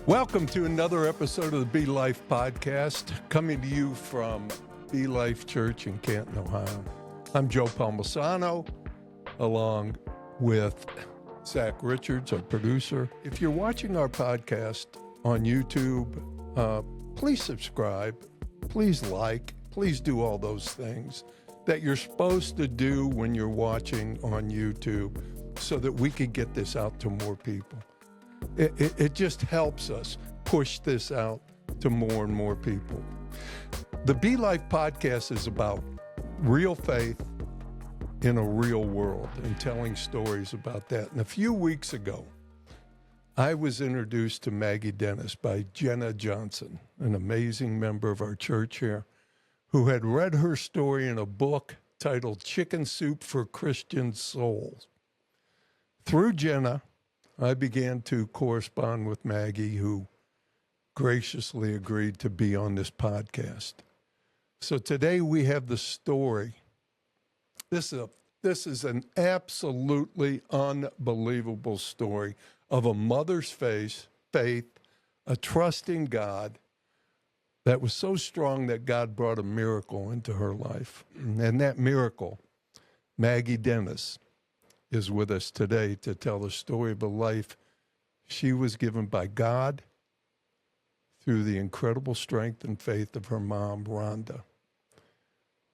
Welcome to another episode of the Be Life podcast, coming to you from Be Life Church in Canton, Ohio. I'm Joe Palmisano, along with Zach Richards, our producer. If you're watching our podcast on YouTube, please subscribe, please like, please do all those things that you're supposed to do when you're watching on YouTube so that we can get this out to more people. It just helps us push this out to more and more people. The Be Life podcast is about real faith in a real world and telling stories about that. And a few weeks ago, I was introduced to Maggie Dennis by Jenna Johnson, an amazing member of our church here, who had read her story in a book titled Chicken Soup for Christian Souls. Through Jenna, I began to correspond with Maggie, who graciously agreed to be on this podcast. So today we have the story. This is an absolutely unbelievable story of a mother's faith, a trust in God that was so strong that God brought a miracle into her life. And that miracle, Maggie Dennis, is with us today to tell the story of a life she was given by God through the incredible strength and faith of her mom, Rhonda.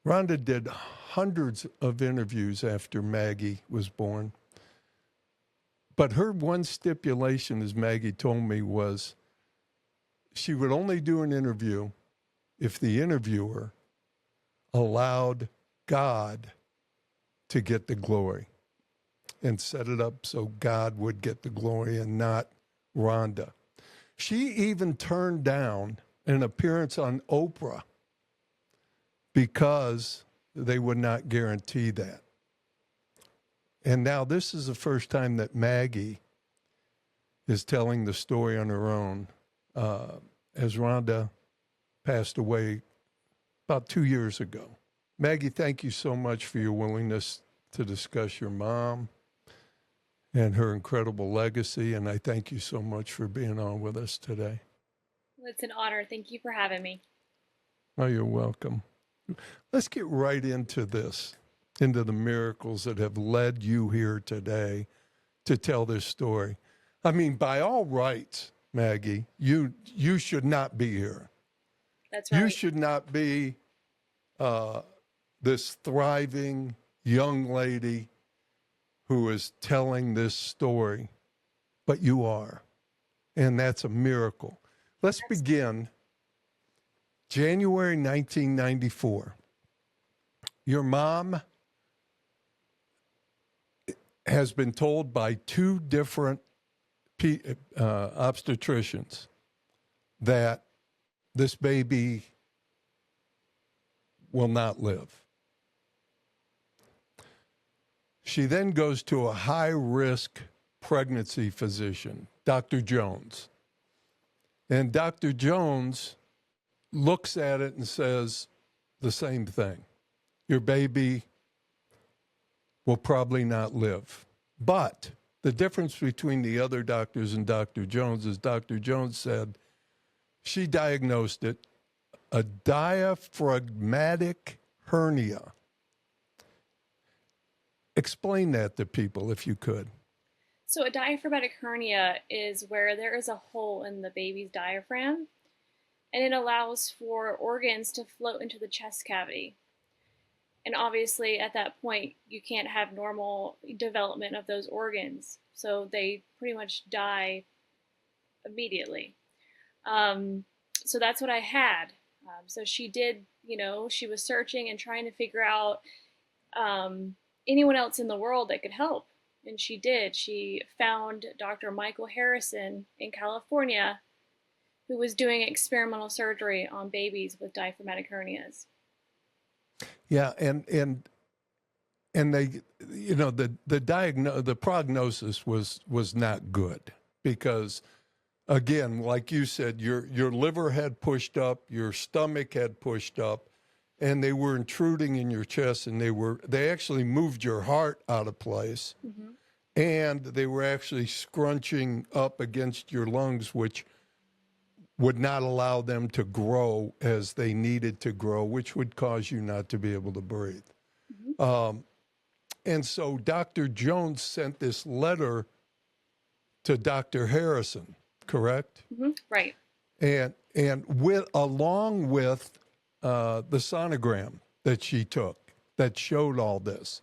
Rhonda did hundreds of interviews after Maggie was born. But her one stipulation, as Maggie told me, was she would only do an interview if the interviewer allowed God to get the glory and set it up so God would get the glory and not Rhonda. She even turned down an appearance on Oprah because they would not guarantee that. And now this is the first time that Maggie is telling the story on her own, as Rhonda passed away about 2 years ago. Maggie, thank you so much for your willingness to discuss your mom and her incredible legacy, and I thank you so much for being on with us today. Well, it's an honor. Thank you for having me. Oh, you're welcome. Let's get right into this, into the miracles that have led you here today to tell this story. I mean, by all rights, Maggie, you should not be here. That's right. You should not be this thriving young lady who is telling this story, but you are, and that's a miracle. Let's begin. January 1994. Your mom has been told by two different obstetricians that this baby will not live. She then goes to a high-risk pregnancy physician, Dr. Jones. And Dr. Jones looks at it and says the same thing. Your baby will probably not live. But the difference between the other doctors and Dr. Jones is Dr. Jones said she diagnosed it a diaphragmatic hernia. Explain that to people if you could. So a diaphragmatic hernia is where there is a hole in the baby's diaphragm, and it allows for organs to float into the chest cavity. And obviously at that point, you can't have normal development of those organs. So they pretty much die immediately. So that's what I had. So she did, she was searching and trying to figure out anyone else in the world that could help. And she did. She found Dr. Michael Harrison in California, who was doing experimental surgery on babies with diaphragmatic hernias. Yeah, and they, the prognosis was not good because, again, like you said, your liver had pushed up, your stomach had pushed up, and they were intruding in your chest, and they actually moved your heart out of place, and they were actually scrunching up against your lungs, which would not allow them to grow as they needed to grow, which would cause you not to be able to breathe. And so Dr. Jones sent this letter to Dr. Harrison, correct? Right. And along with the sonogram that she took that showed all this.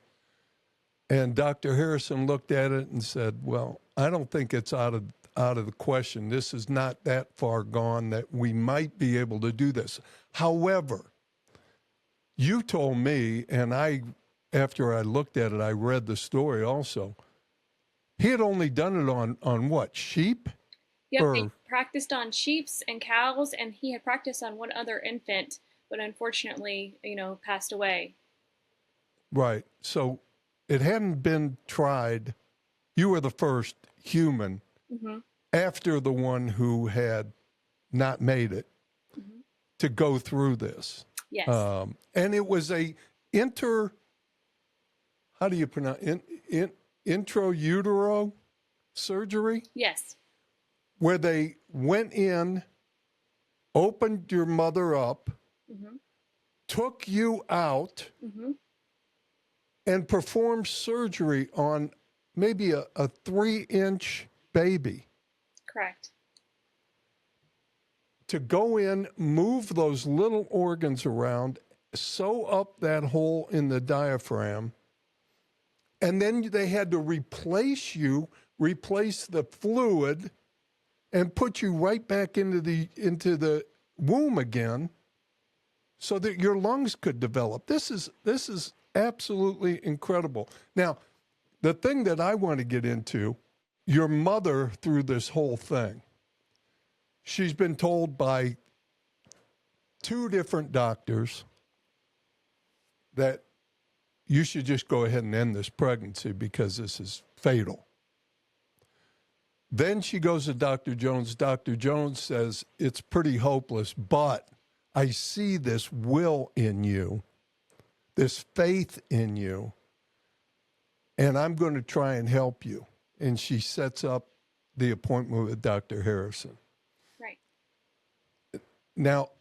And Dr. Harrison looked at it and said, well, I don't think it's out of the question. This is not that far gone that we might be able to do this. However, you told me, and after I looked at it, I read the story also. He had only done it on what, sheep? Yep, he practiced on sheeps and cows, and he had practiced on one other infant, but unfortunately, passed away. Right. So it hadn't been tried. You were the first human after the one who had not made it to go through this. Yes. And it was how do you pronounce intrauterine surgery? Yes. Where they went in, opened your mother up, took you out, and performed surgery on maybe a 3-inch baby. Correct. To go in, move those little organs around, sew up that hole in the diaphragm, and then they had to replace the fluid, and put you right back into the womb again, so that your lungs could develop. This is absolutely incredible. Now, the thing that I want to get into, your mother through this whole thing, she's been told by 2 different doctors that you should just go ahead and end this pregnancy because this is fatal. Then she goes to Dr. Jones. Dr. Jones says, it's pretty hopeless, but I see this will in you, this faith in you, and I'm going to try and help you. And she sets up the appointment with Dr. Harrison. Right. Now,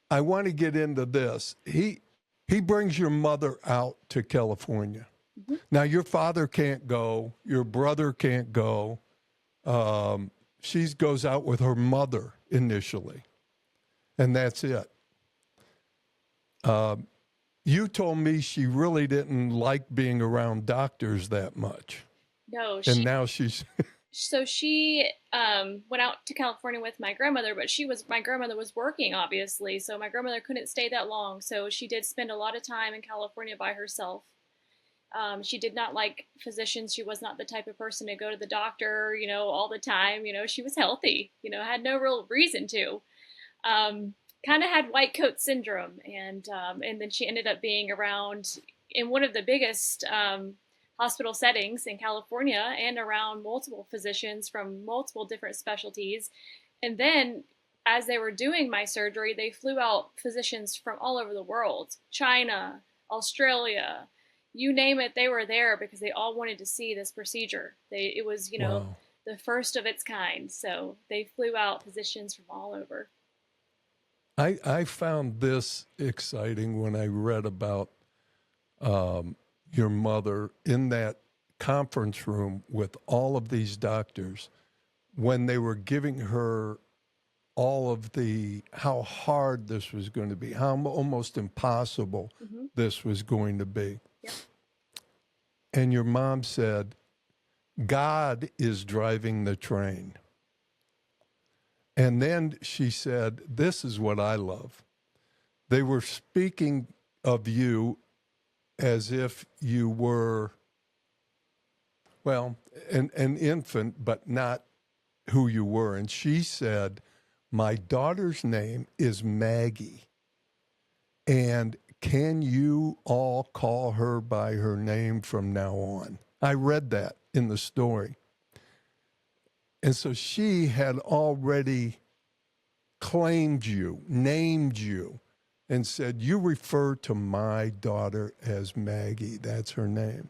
I want to get into this. He brings your mother out to California. Now, your father can't go. Your brother can't go. She goes out with her mother initially, and that's it. You told me she really didn't like being around doctors that much. No, and now she's... So she went out to California with my grandmother, but my grandmother was working, obviously, so my grandmother couldn't stay that long. So she did spend a lot of time in California by herself. She did not like physicians. She was not the type of person to go to the doctor, all the time. She was healthy, had no real reason to. Kind of had white coat syndrome. And then she ended up being around in one of the biggest hospital settings in California and around multiple physicians from multiple different specialties. And then as they were doing my surgery, they flew out physicians from all over the world, China, Australia, you name it, they were there because they all wanted to see this procedure. It was, Wow. the first of its kind. So they flew out physicians from all over. I found this exciting when I read about your mother in that conference room with all of these doctors when they were giving her all of how hard this was going to be, how almost impossible this was going to be. Yep. And your mom said, God is driving the train. And then she said, this is what I love. They were speaking of you as if you were, well, an infant, but not who you were. And she said, my daughter's name is Maggie. And can you all call her by her name from now on? I read that in the story. And so she had already claimed you, named you, and said, you refer to my daughter as Maggie. That's her name.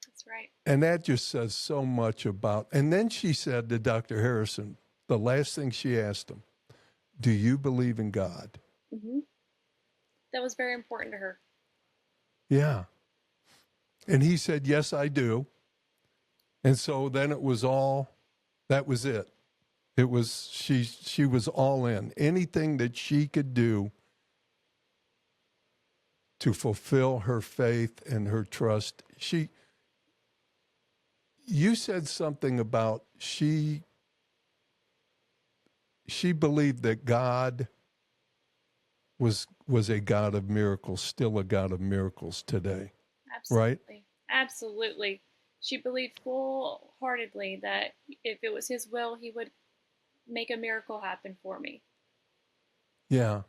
That's right. And that just says so much about, and then she said to Dr. Harrison, the last thing she asked him, do you believe in God? Hmm. That was very important to her. Yeah. And he said, yes, I do. And so then it was all, that was it. It was, she was all in. Anything that she could do to fulfill her faith and her trust. You said something about she believed that God was a God of miracles, still a God of miracles today, right? Absolutely. Absolutely. She believed full-heartedly that if it was his will, he would make a miracle happen for me. Yeah.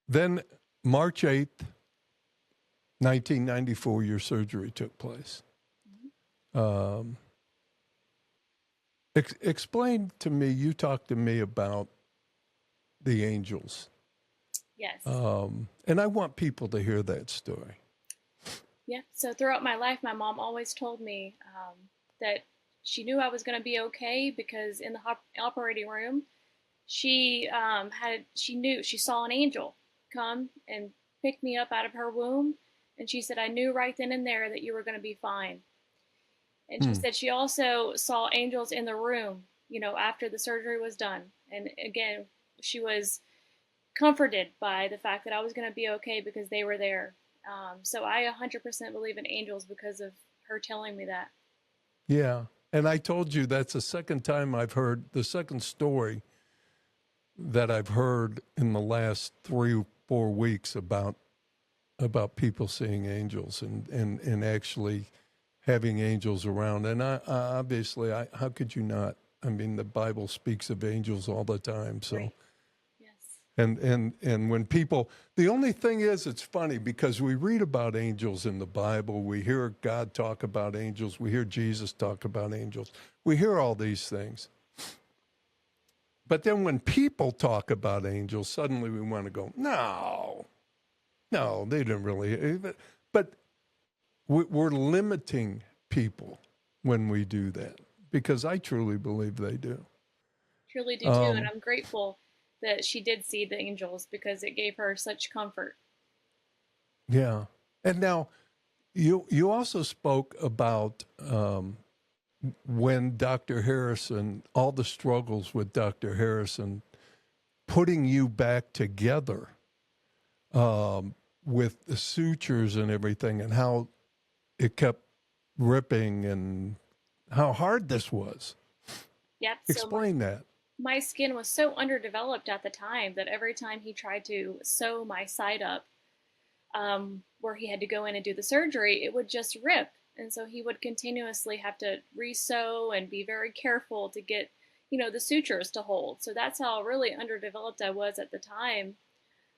Then March 8th, 1994, your surgery took place. Um, explain to me, you talked to me about the angels. Yes. And I want people to hear that story. Yeah. So throughout my life, my mom always told me that she knew I was going to be okay because in the operating room, she saw an angel come and pick me up out of her womb, and she said I knew right then and there that you were going to be fine. And she said she also saw angels in the room, after the surgery was done. And again, she was comforted by the fact that I was going to be okay because they were there. So I 100% believe in angels because of her telling me that. Yeah. And I told you that's the second time I've heard, the second story that I've heard in the last 3 or 4 weeks about people seeing angels and actually having angels around. And I obviously, how could you not? I mean, the Bible speaks of angels all the time. So, Right. Yes. and when people, the only thing is, it's funny because we read about angels in the Bible. We hear God talk about angels. We hear Jesus talk about angels. We hear all these things. But then when people talk about angels, suddenly we want to go, no, they didn't really. But we're limiting people when we do that because I truly believe they do. Truly do too. And I'm grateful that she did see the angels because it gave her such comfort. Yeah. And now you also spoke about when Dr. Harrison, all the struggles with Dr. Harrison, putting you back together with the sutures and everything, and how it kept ripping and how hard this was. Yep. Explain that. My skin was so underdeveloped at the time that every time he tried to sew my side up, where he had to go in and do the surgery, it would just rip. And so he would continuously have to re-sew and be very careful to get, the sutures to hold. So that's how really underdeveloped I was at the time.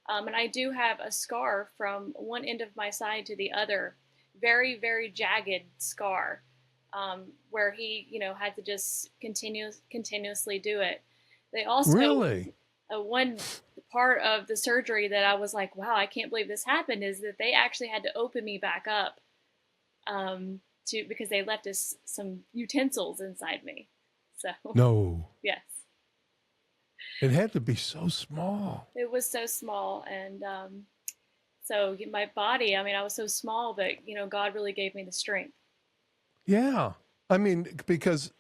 And I do have a scar from one end of my side to the other, very, very jagged scar, where he, had to just continuously do it. They also, Really? one part of the surgery that I was like, wow, I can't believe this happened, is that they actually had to open me back up, because they left us some utensils inside me. So No. yes, It had to be so small. it was so small, and so my body. I mean, I was so small, but God really gave me the strength. Yeah. I mean, because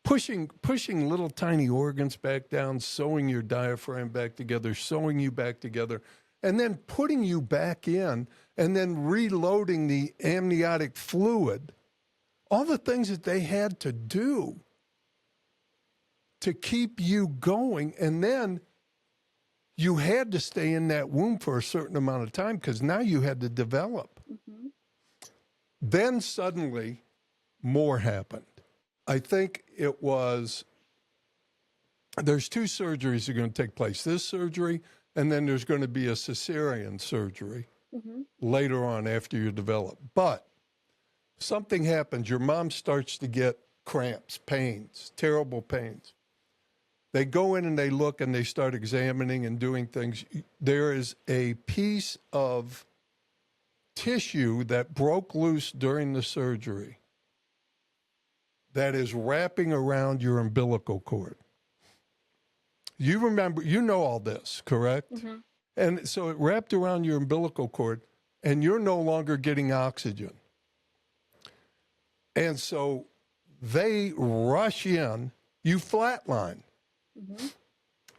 pushing little tiny organs back down, sewing your diaphragm back together, sewing you back together, and then putting you back in, and then reloading the amniotic fluid, all the things that they had to do to keep you going. And then you had to stay in that womb for a certain amount of time because now you had to develop. Mm-hmm. Then suddenly more happened. I think it was, there's 2 surgeries that are going to take place. This surgery, and then there's going to be a cesarean surgery later on after you develop. But something happens. Your mom starts to get cramps, pains, terrible pains. They go in and they look and they start examining and doing things. There is a piece of tissue that broke loose during the surgery that is wrapping around your umbilical cord. you remember, you know all this, correct? Mm-hmm. And so it wrapped around your umbilical cord, and you're no longer getting oxygen. And so they rush in, you flatline. Mm-hmm.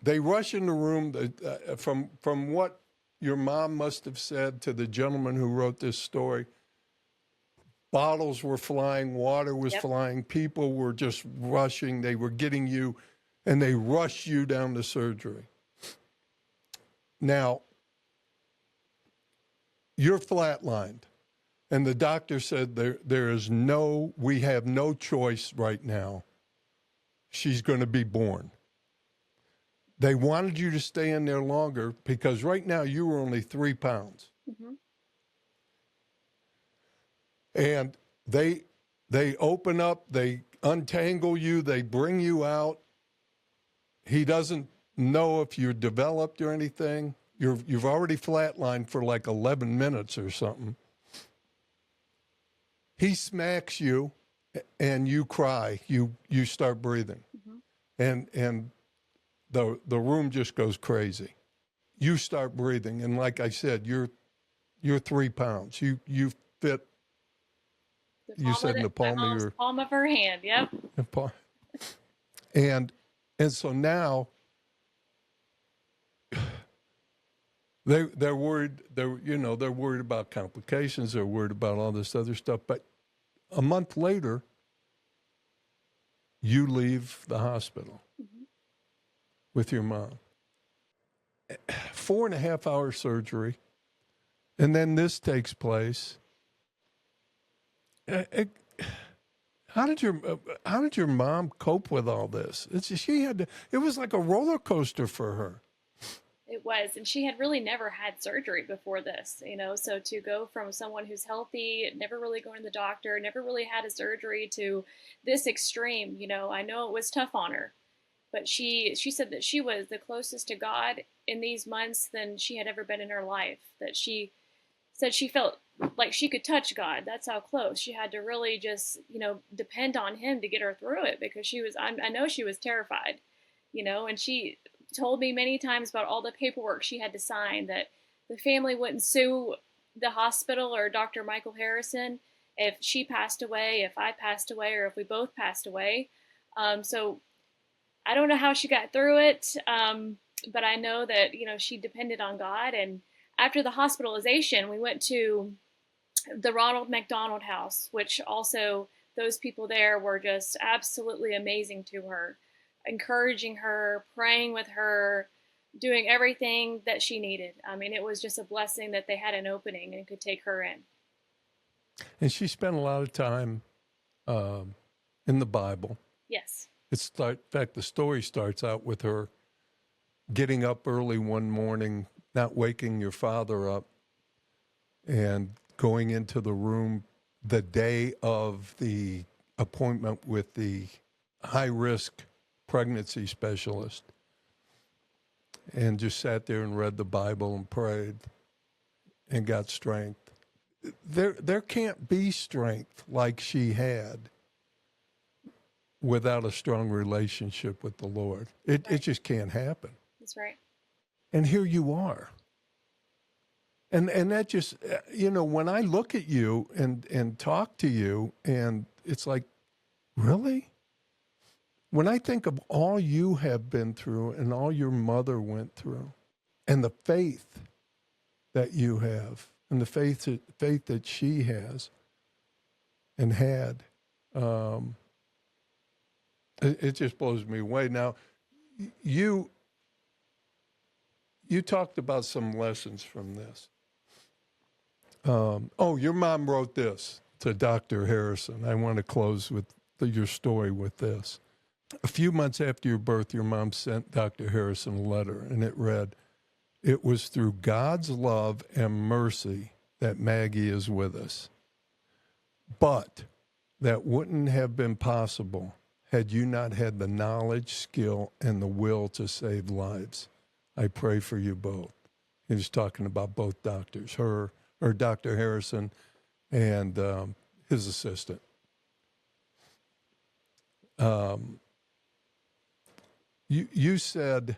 They rush in the room. From what your mom must have said to the gentleman who wrote this story, bottles were flying, water was flying, people were just rushing. They were getting you, and they rushed you down to surgery. Now, you're flatlined, and the doctor said we have no choice right now. She's going to be born. They wanted you to stay in there longer because right now you were only 3 pounds. Mm-hmm. And they open up, they untangle you, they bring you out. He doesn't know if you're developed or anything. You've already flatlined for like 11 minutes or something. He smacks you and you cry. You start breathing. Mm-hmm. And the room just goes crazy. You start breathing, and like I said, you're 3 pounds. You fit. You said in the palm of your palm of her hand. Yep. And so now they're worried. They're worried about complications. They're worried about all this other stuff. But a month later, you leave the hospital with your mom. 4.5 hour surgery, and then this takes place. How did your mom cope with all this? It was like a roller coaster for her. It was, and she had really never had surgery before this, so to go from someone who's healthy, never really going to the doctor, never really had a surgery, to this extreme, I know it was tough on her, but she said that she was the closest to God in these months than she had ever been in her life, that she said she felt like she could touch God. That's how close. She had to really just, depend on him to get her through it, because I know she was terrified, and she told me many times about all the paperwork she had to sign, that the family wouldn't sue the hospital or Dr. Michael Harrison if she passed away, if I passed away, or if we both passed away. So I don't know how she got through it, but I know that, she depended on God. And after the hospitalization, we went to the Ronald McDonald House, which also those people there were just absolutely amazing to her, encouraging her, praying with her, doing everything that she needed. I mean, it was just a blessing that they had an opening and could take her in. And she spent a lot of time in the Bible. Yes. In fact, the story starts out with her getting up early one morning, not waking your father up, and going into the room the day of the appointment with the high-risk pregnancy specialist, and just sat there and read the Bible and prayed and got strength. There can't be strength like she had without a strong relationship with the Lord. It just can't happen. That's right. And here you are. And that just, when I look at you and talk to you, and it's like, really? When I think of all you have been through and all your mother went through, and the faith that you have, and the faith that she has and had, it just blows me away. Now, you talked about some lessons from this. Your mom wrote this to Dr. Harrison. I want to close with your story with this. A few months after your birth, your mom sent Dr. Harrison a letter, and it read, "It was through God's love and mercy that Maggie is with us. But that wouldn't have been possible had you not had the knowledge, skill, and the will to save lives. I pray for you both." He was talking about both doctors, her or Dr. Harrison and his assistant. You said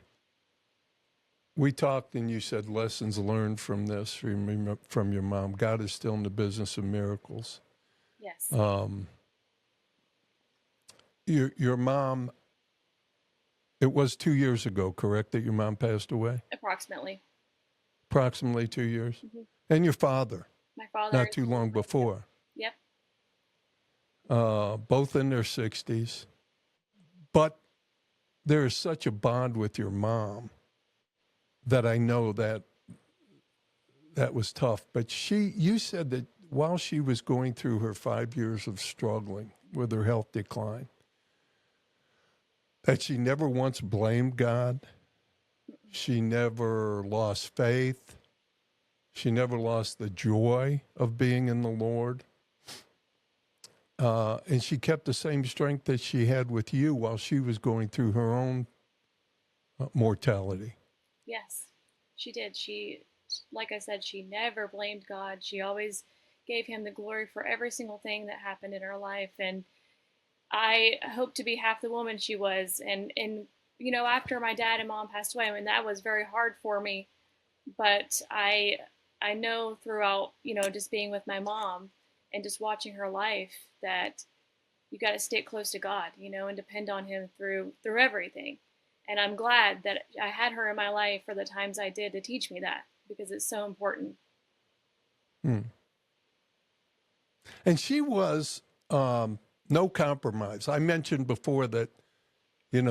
we talked and you said lessons learned from this, from your mom. God is still in the business of miracles. Yes. Your mom, it was 2 years ago, correct, that your mom passed away? Approximately. Approximately 2 years? Mm-hmm. And your father, My father. not too long before. Yep. Both in their 60s. But there is such a bond with your mom that I know that was tough. But you said that while she was going through her 5 years of struggling with her health decline, that she never once blamed God. She never lost faith. She never lost the joy of being in the Lord. And she kept the same strength that she had with you while she was going through her own mortality. Yes, she did. Like I said, she never blamed God. She always gave him the glory for every single thing that happened in her life. And I hope to be half the woman she was. And after my dad and mom passed away, I mean, that was very hard for me. But I know throughout, just being with my mom and just watching her life that you got to stay close to God, and depend on him through everything. And I'm glad that I had her in my life for the times I did to teach me that, because it's so important. And she was no compromise. I mentioned before that,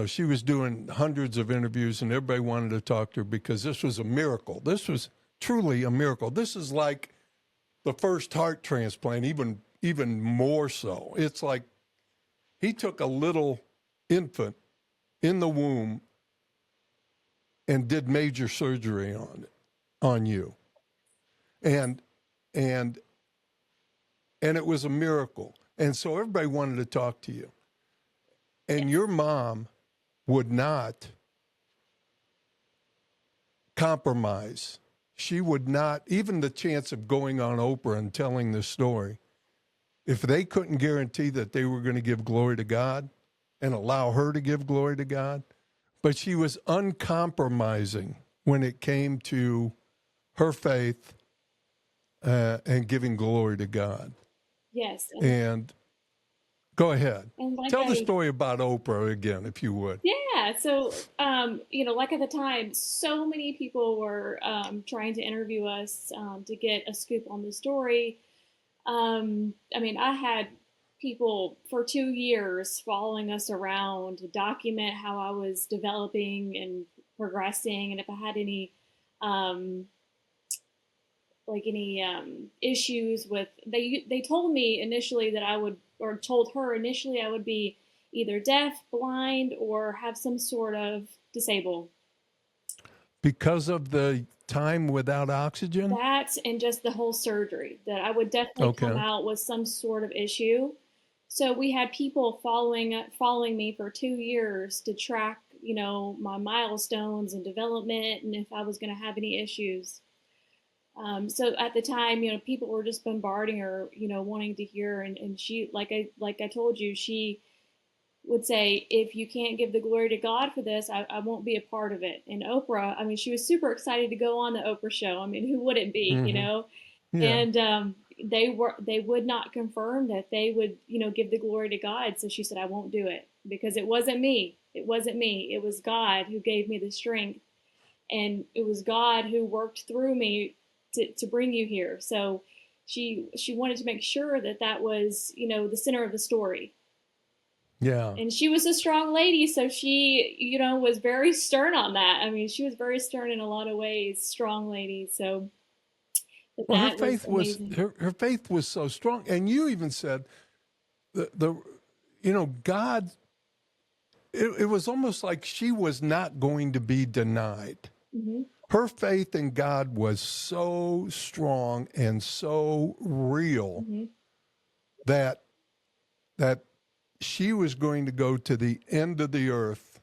she was doing hundreds of interviews and everybody wanted to talk to her because this was a miracle. This was truly a miracle. This is like the first heart transplant, even more so. It's like he took a little infant in the womb and did major surgery on you. And it was a miracle. And so everybody wanted to talk to you. And your mom would not compromise. She would not, even the chance of going on Oprah and telling the story, if they couldn't guarantee that they were going to give glory to God and allow her to give glory to God, but she was uncompromising when it came to her faith and giving glory to God. Yes. And go ahead. And Tell the story about Oprah again, if you would. Yeah. So, like at the time, so many people were trying to interview us to get a scoop on the story. I had people for 2 years following us around to document how I was developing and progressing, and if I had any issues with, they told me initially that I would, or told her initially I would be either deaf, blind, or have some sort of disabled. Because of the time without oxygen? That and just the whole surgery, that I would definitely come out with some sort of issue. So we had people following me for 2 years to track, my milestones and development, and if I was going to have any issues. So at the time, people were just bombarding her, wanting to hear, and she, like I told you, she would say, if you can't give the glory to God for this, I won't be a part of it. And Oprah, she was super excited to go on the Oprah show. Who wouldn't be, Yeah. And they would not confirm that they would, give the glory to God. So she said, I won't do it, because it wasn't me. It wasn't me. It was God who gave me the strength, and it was God who worked through me to bring you here. So she wanted to make sure that was, the center of the story. Yeah. And she was a strong lady, so she, was very stern on that. She was very stern in a lot of ways, strong lady. So her faith was her faith was so strong. And you even said God, it was almost like she was not going to be denied. Mm-hmm. Her faith in God was so strong and so real, mm-hmm. that she was going to go to the end of the earth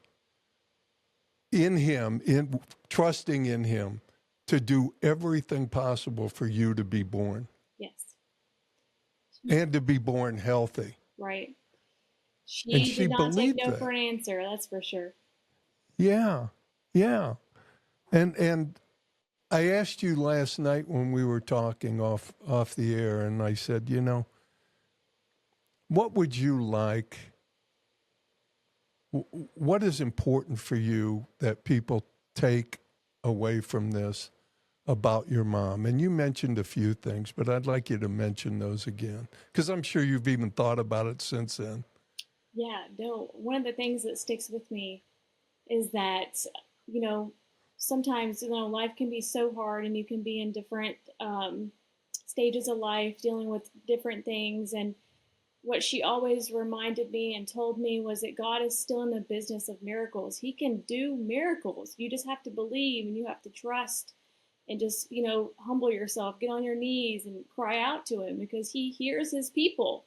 in him, in trusting in him, to do everything possible for you to be born. Yes. And to be born healthy. Right. She did not take no for an answer, that's for sure. Yeah. Yeah. And I asked you last night when we were talking off the air, and I said, what would you like? What is important for you that people take away from this about your mom? And you mentioned a few things, but I'd like you to mention those again, because I'm sure you've even thought about it since then. Yeah, no, one of the things that sticks with me is that, you know, sometimes, life can be so hard and you can be in different stages of life dealing with different things. And what she always reminded me and told me was that God is still in the business of miracles. He can do miracles. You just have to believe and you have to trust and just, humble yourself, get on your knees and cry out to him because he hears his people.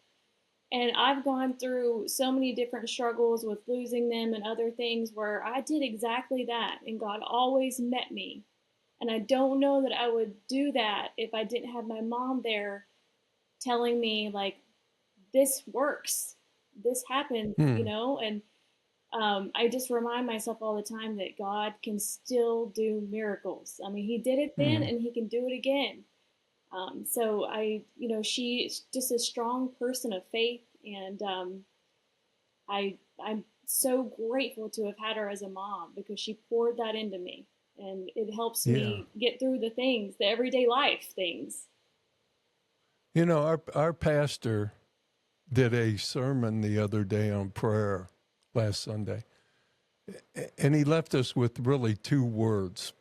And I've gone through so many different struggles with losing them and other things where I did exactly that. And God always met me. And I don't know that I would do that if I didn't have my mom there telling me, like, this works. This happens, And I just remind myself all the time that God can still do miracles. I mean, he did it then and he can do it again. So she's just a strong person of faith, and I'm so grateful to have had her as a mom because she poured that into me, and it helps me get through the things, the everyday life things. Our pastor did a sermon the other day on prayer last Sunday, and he left us with really two words: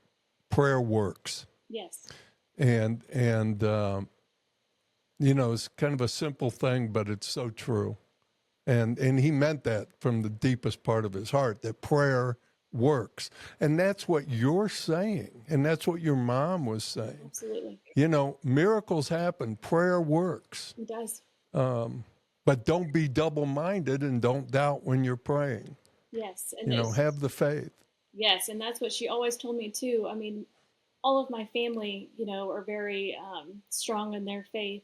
prayer works. Yes. And it's kind of a simple thing, but it's so true. And he meant that from the deepest part of his heart, that prayer works. And that's what you're saying. And that's what your mom was saying. Absolutely. Miracles happen. Prayer works. It does. But don't be double-minded and don't doubt when you're praying. Yes. And have the faith. Yes. And that's what she always told me too. I mean, all of my family, are very strong in their faith.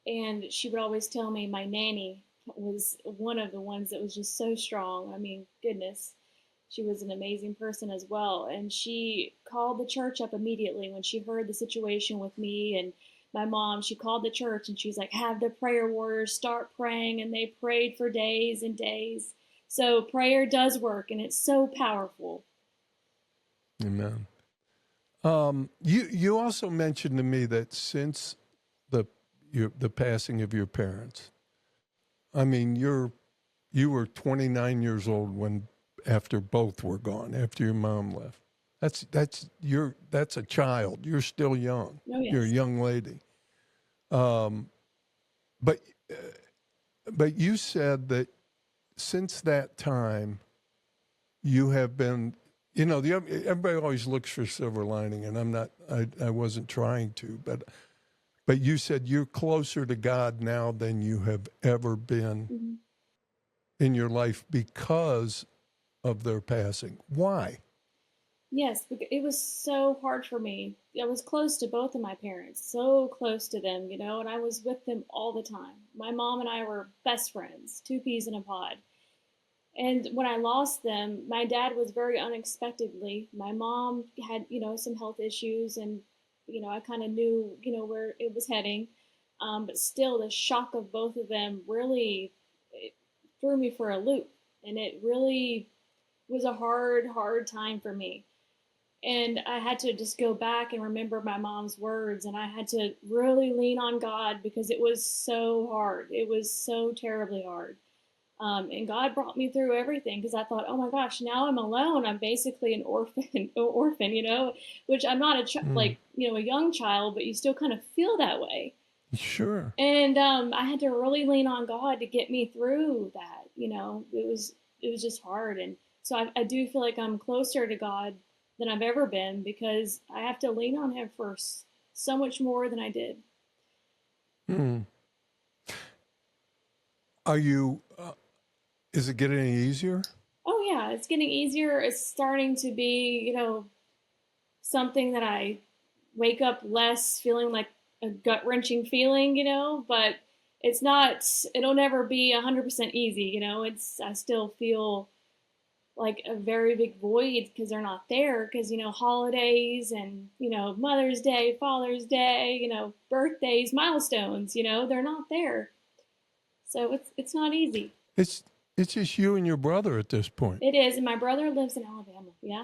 And she would always tell me my nanny was one of the ones that was just so strong. I mean, goodness, she was an amazing person as well. And she called the church up immediately when she heard the situation with me and my mom. She called the church and she's like, have the prayer warriors start praying. And they prayed for days and days. So prayer does work, and it's so powerful. Amen. You also mentioned to me that since the passing of your parents, I mean, you were 29 years old after both were gone, after your mom left. That's a child. You're still young. Oh, yes. You're a young lady. But you said that since that time, you have been. Everybody always looks for silver lining, and I wasn't trying to, but you said you're closer to God now than you have ever been in your life because of their passing. Why? Yes, because it was so hard for me. I was close to both of my parents, so close to them, and I was with them all the time. My mom and I were best friends, two peas in a pod. And when I lost them, my dad was very unexpectedly. My mom had, some health issues, and, I kind of knew, where it was heading. But still, the shock of both of them really threw me for a loop. And it really was a hard, hard time for me. And I had to just go back and remember my mom's words. And I had to really lean on God because it was so hard. It was so terribly hard. And God brought me through everything because I thought, oh my gosh, now I'm alone. I'm basically an orphan, which I'm not a young child, but you still kind of feel that way. Sure. And I had to really lean on God to get me through that. It was just hard. And so I do feel like I'm closer to God than I've ever been because I have to lean on him for so much more than I did. Are you, is it getting any easier? Oh yeah, it's getting easier. It's starting to be, something that I wake up less feeling like a gut-wrenching feeling, but it'll never be 100% easy, I still feel like a very big void because they're not there because, holidays and, Mother's Day, Father's Day, birthdays, milestones, they're not there. So it's not easy. It's just you and your brother at this point. It is. And my brother lives in Alabama. Yeah.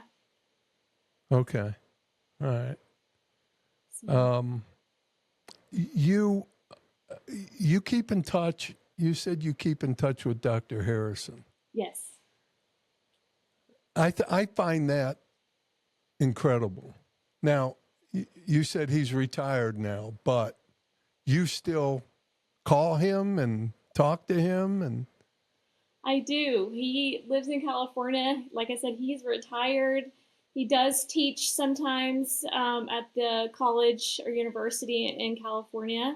Okay. All right. So, You keep in touch. You said you keep in touch with Dr. Harrison. yes. I find that incredible. Now, you said he's retired now, but you still call him and talk to him and. I do. He lives in California. Like I said, he's retired. He does teach sometimes at the college or university in California.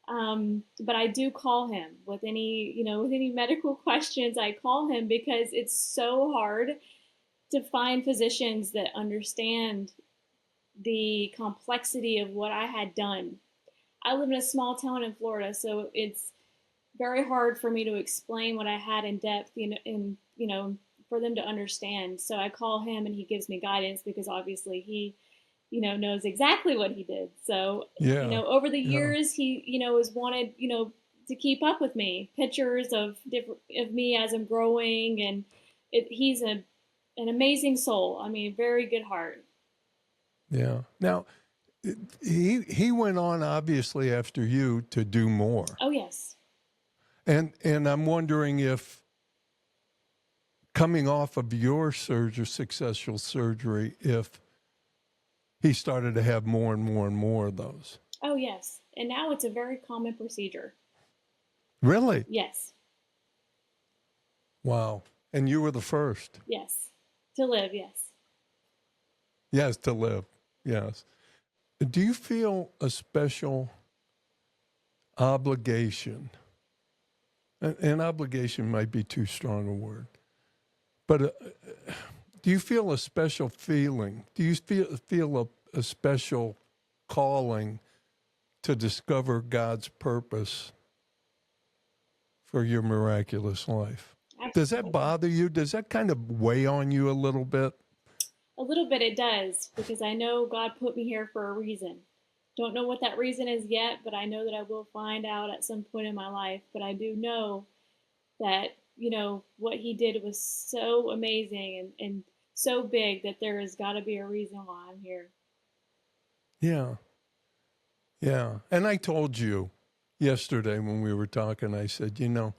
But I do call him with any medical questions. I call him because it's so hard to find physicians that understand the complexity of what I had done. I live in a small town in Florida, so it's very hard for me to explain what I had in depth, for them to understand. So I call him and he gives me guidance because obviously he, knows exactly what he did. So, Yeah. over the Yeah. years, he, has wanted, to keep up with me, pictures of me as I'm growing. And he's an amazing soul. I mean, very good heart. Yeah. Now, he went on obviously after you to do more. Oh, yes. And I'm wondering if coming off of your successful surgery, if he started to have more and more and more of those. Oh, yes. And now it's a very common procedure. Really? Yes. Wow. And you were the first. Yes. To live, yes. Yes, to live. Yes. Do you feel a special obligation? And obligation might be too strong a word. But do you feel a special feeling? Do you feel a special calling to discover God's purpose for your miraculous life? Absolutely. Does that bother you? Does that kind of weigh on you a little bit? A little bit it does, because I know God put me here for a reason. Don't know what that reason is yet, but I know that I will find out at some point in my life. But I do know that, what he did was so amazing and so big that there has got to be a reason why I'm here. Yeah. Yeah. And I told you yesterday when we were talking, I said, a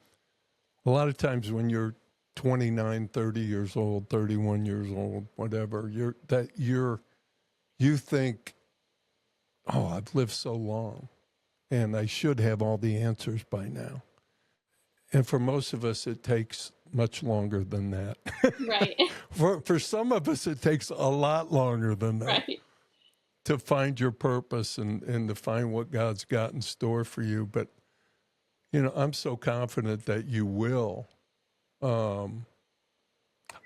lot of times when you're 29, 30 years old, 31 years old, whatever, you think, oh, I've lived so long and I should have all the answers by now. And for most of us, it takes much longer than that. Right. For some of us, it takes a lot longer than that. Right. To find your purpose and to find what God's got in store for you. But, I'm so confident that you will. I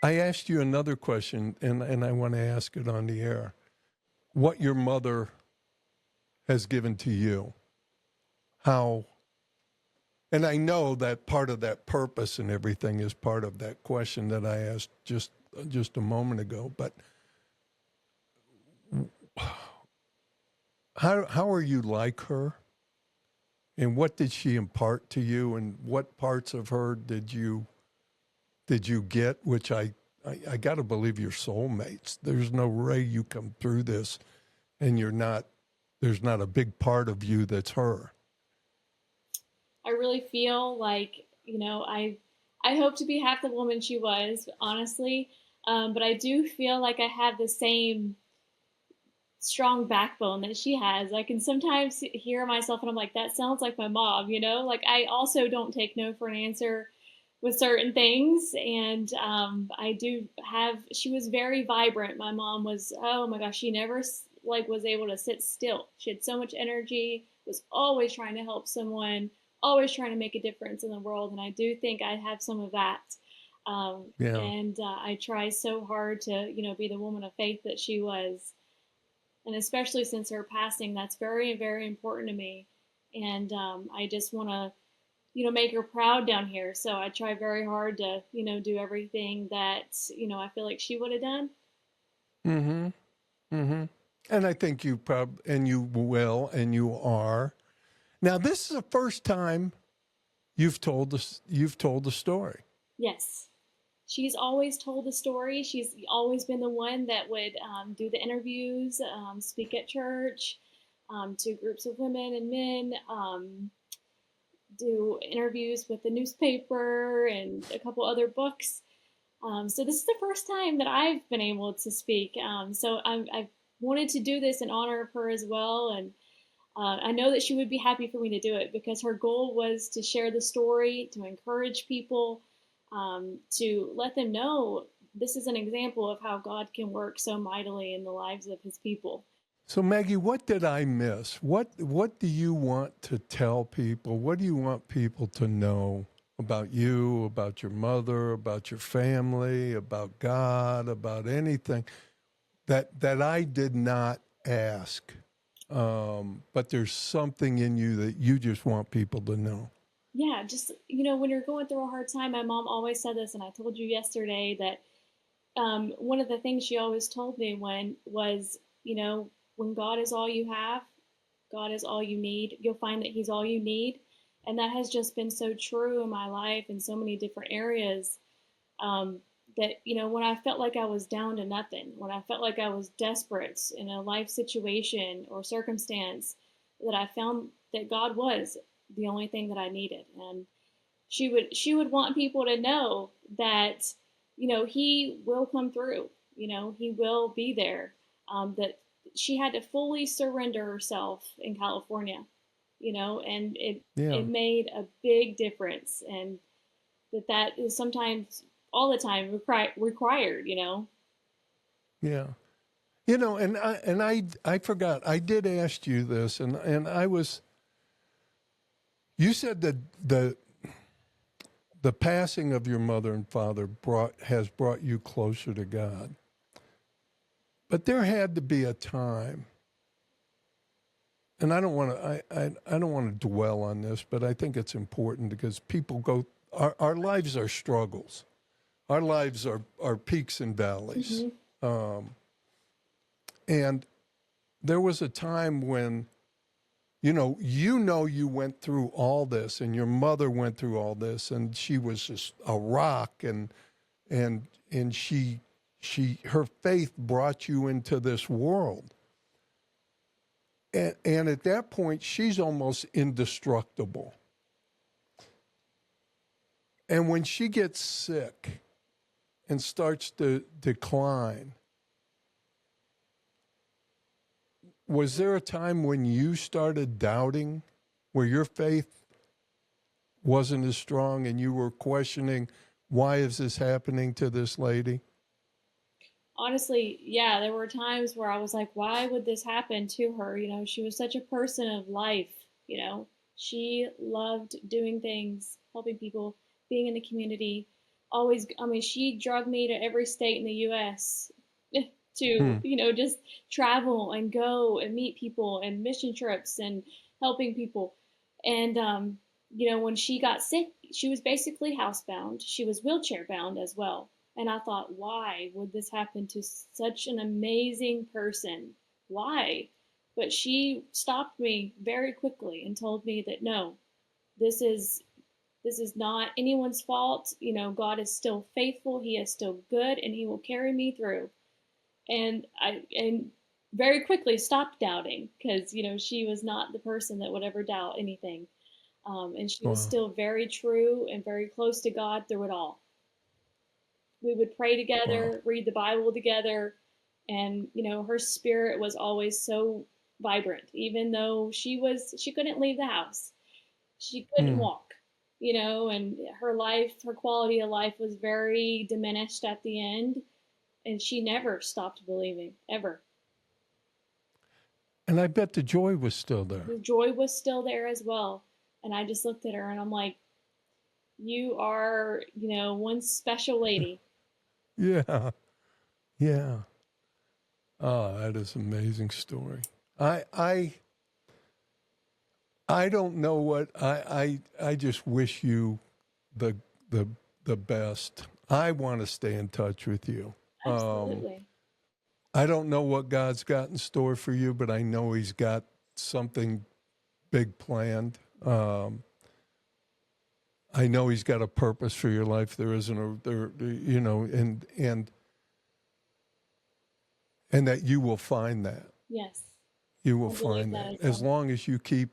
asked you another question, and I want to ask it on the air. What your mother has given to you. How, and I know that part of that purpose and everything is part of that question that I asked just a moment ago, but how are you like her? And what did she impart to you? And what parts of her did you get? Which I got to believe you're soulmates. There's no way you come through this and there's not a big part of you that's her. I really feel like, I hope to be half the woman she was, honestly. But I do feel like I have the same strong backbone that she has. I can sometimes hear myself and I'm like, that sounds like my mom, Like I also don't take no for an answer with certain things. And she was very vibrant. My mom was, oh my gosh, she never was able to sit still. She had so much energy, was always trying to help someone, always trying to make a difference in the world. And I do think I have some of that. Yeah. And I try so hard to, be the woman of faith that she was. And especially since her passing, that's very, very important to me. And I just want to, make her proud down here. So I try very hard to, do everything that, I feel like she would have done. Mm-hmm. Mm-hmm. And I think and you will, and you are. Now, this is the first time you've told the story. Yes. She's always told the story. She's always been the one that would do the interviews, speak at church, to groups of women and men, do interviews with the newspaper and a couple other books. So this is the first time that I've been able to speak. So I've wanted to do this in honor of her as well. And I know that she would be happy for me to do it because her goal was to share the story, to encourage people, to let them know this is an example of how God can work so mightily in the lives of his people. So, Maggie, what did I miss? What do you want to tell people? What do you want people to know about you, about your mother, about your family, about God, about anything that I did not ask? But there's something in you that you just want people to know. Yeah, just, when you're going through a hard time, my mom always said this, and I told you yesterday that one of the things she always told me when God is all you have, God is all you need, you'll find that he's all you need. And that has just been so true in my life in so many different areas, that, when I felt like I was down to nothing, when I felt like I was desperate in a life situation or circumstance, that I found that God was the only thing that I needed. And she would want people to know that, he will come through, he will be there. That she had to fully surrender herself in California, and Yeah, it made a big difference. And that is sometimes, all the time, required. yeah. I forgot. I did ask you this, and I was. You said that the passing of your mother and father has brought you closer to God. But there had to be a time, and I don't want to I don't want to dwell on this, but I think it's important because people our lives are struggles. Our lives are peaks and valleys. Mm-hmm. And there was a time when you went through all this, and your mother went through all this, and she was just a rock, and her faith brought you into this world. And at that point, she's almost indestructible. And when she gets sick and starts to decline, was there a time when you started doubting, where your faith wasn't as strong and you were questioning, why is this happening to this lady? Honestly, yeah, there were times where I was like, why would this happen to her? She was such a person of life. She loved doing things, helping people, being in the community. Always, I mean, she drug me to every state in the U.S. to, Hmm. just travel and go and meet people and mission trips and helping people. And, when she got sick, she was basically housebound. She was wheelchair bound as well. And I thought, why would this happen to such an amazing person? Why? But she stopped me very quickly and told me that no, this is this is not anyone's fault. God is still faithful. He is still good, and He will carry me through. And very quickly stopped doubting because she was not the person that would ever doubt anything. And she was Wow. still very true and very close to God through it all. We would pray Wow. together, read the Bible together, and her spirit was always so vibrant. Even though she couldn't leave the house, she couldn't Hmm. walk, and her quality of life was very diminished at the end, and she never stopped believing ever. And I bet the joy was still there. The joy was still there as well. And I just looked at her and I'm like, you are, one special lady. Yeah. Yeah. Oh, that is an amazing story. I I don't know what I just wish you the the the best. I want to stay in touch with you. Absolutely. I don't know what God's got in store for you, but I know He's got something big planned. I know He's got a purpose for your life. There isn't you know, and that you will find that. Yes. You will I believe find that that as as well. long as you keep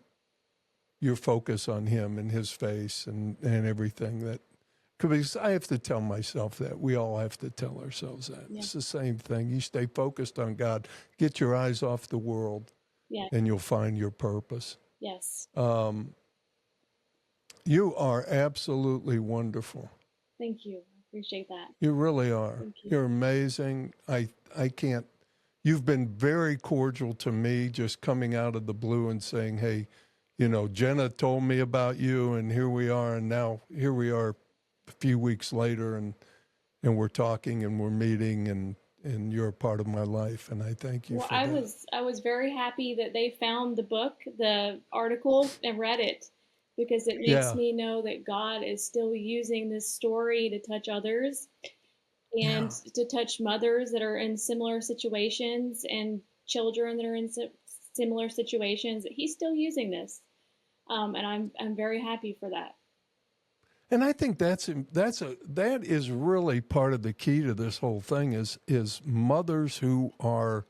your focus on Him and His face and everything that. Because I have to tell myself that. We all have to tell ourselves that. Yeah. It's the same thing. You stay focused on God. Get your eyes off the world, Yeah. and you'll find your purpose. Yes. You are absolutely wonderful. Thank you. I appreciate that. You really are. Thank you. You're amazing. I can't. You've been very cordial to me, just coming out of the blue and saying, "Hey, you know, Jenna told me about you, and here we are, and now here we are, a few weeks later, and we're talking and we're meeting, and you're a part of my life, and I thank you Well, for I that." was very happy that they found the book, the article, and read it, because it makes Yeah, me know that God is still using this story to touch others and yeah. to touch mothers that are in similar situations and children that are in similar situations. He's still using this, and I'm very happy for that. And I think that is really part of the key to this whole thing is mothers who are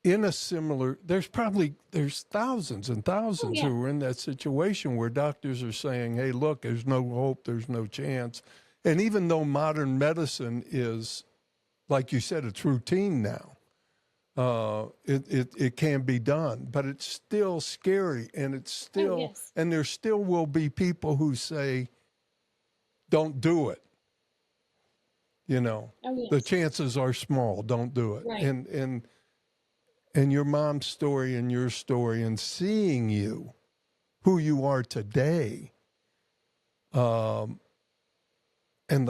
in a similar. There's thousands and Oh thousands yeah, who are in that situation where doctors are saying, "Hey, look, there's no hope, there's no chance," and even though modern medicine is, like you said, it's routine now. It can be done, but it's still scary, and oh yes, and there still will be people who say, "Don't do it." You know, oh the yes, chances are small. Don't do it. right. And your mom's story and your story and seeing you, who you are today, um, and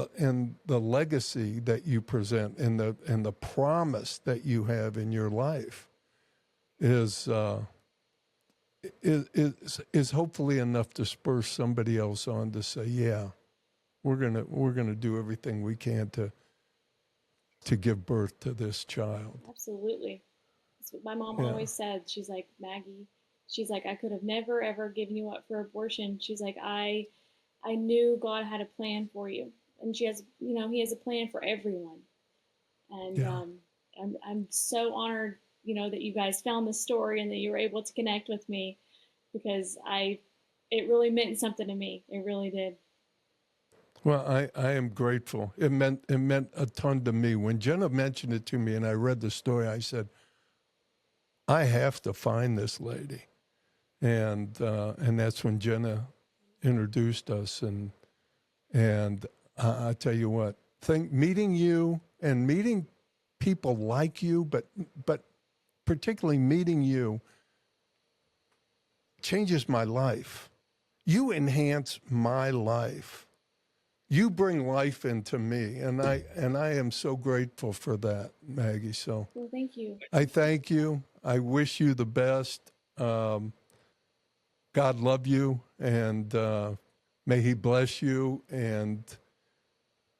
the legacy that you present and the promise that you have in your life is hopefully enough to spur somebody else on to say, yeah, we're gonna do everything we can to give birth to this child. Absolutely. That's what my mom Yeah, always said. She's like, Maggie, she's like, I could have never ever given you up for abortion. She's like, I knew God had a plan for you. And she has, he has a plan for everyone. And yeah. I'm so honored, that you guys found the story and that you were able to connect with me, because it really meant something to me. It really did. Well, I am grateful. It meant a ton to me. When Jenna mentioned it to me and I read the story, I said, I have to find this lady. And that's when Jenna introduced us, and I tell you what, meeting you and meeting people like you, but particularly meeting you changes my life. You enhance my life. You bring life into me, and I am so grateful for that, Maggie. So Well, thank you. I thank you. I wish you the best. God love you, and may He bless you. And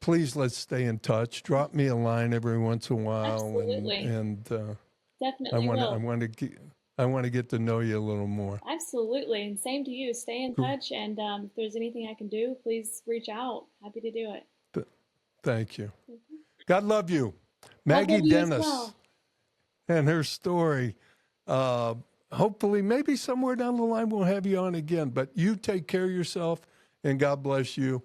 please, let's stay in touch. Drop me a line every once in a while, Absolutely. and Definitely will. I want to get to know you a little more. Absolutely. And same to you. Stay in touch. And if there's anything I can do, please reach out. Happy to do it. Thank you. God love you, God love Maggie you as Dennis, well. and her story. Hopefully, maybe somewhere down the line we'll have you on again. But you take care of yourself, and God bless you.